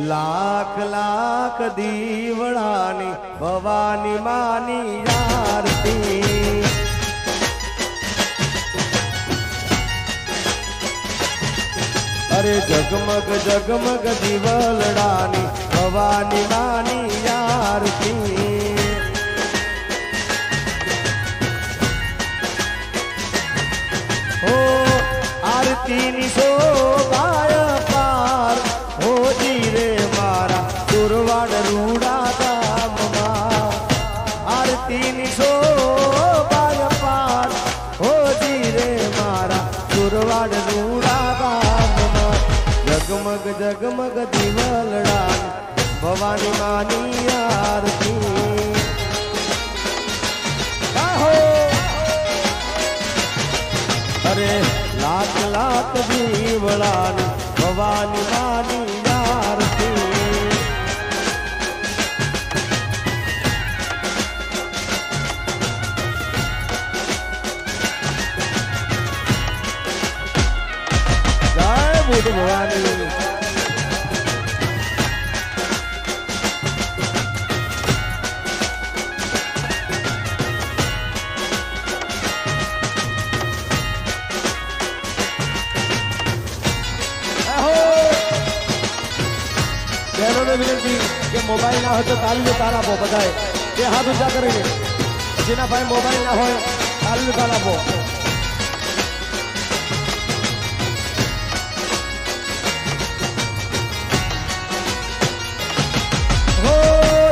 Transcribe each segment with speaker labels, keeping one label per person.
Speaker 1: લાખ લાખ દીવડાની ભવાની માની આરતી અરે જગમગ જગમગ દીવલડાની ભવાની માની આરતી ઓ આરતી ની શોભાય પાર હોજી રે મારા સુરવાડ રૂડા ગામમાં આરતી ની શોભાય પાર હોજી રે મારા સુરવાડ રૂડા ગામમાં જગમગ જગમગ દીવલડા ભવાની માની આરતી અરે લાખ લાખ દીવડાની ભવાની માની આરતી જય બુદ્ધ ભવાની विनती के मोबाइल ना हो तो ताली तारा पो बधाए ये हाथ ऊंचा करेंगे जिना भाई मोबाइल ना हो ताली तारा पो हो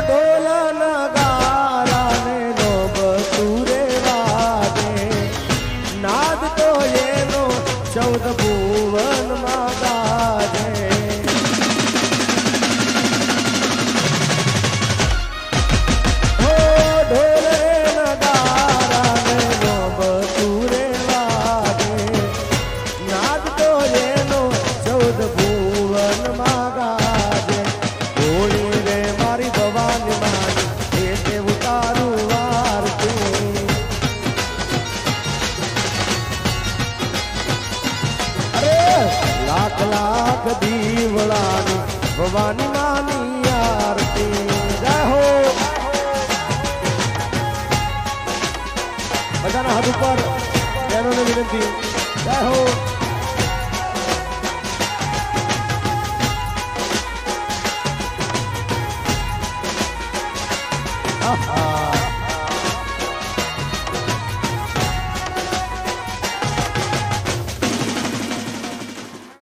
Speaker 1: ढोला नगारा ने नो बसूरे वादे नाद तो ये नो 14 भुवन मा गाजे लाख लाख दीवड़ानी भवानी मानी आरती जय हो बजाना हाथ ऊपर बहनों ने विनती जय हो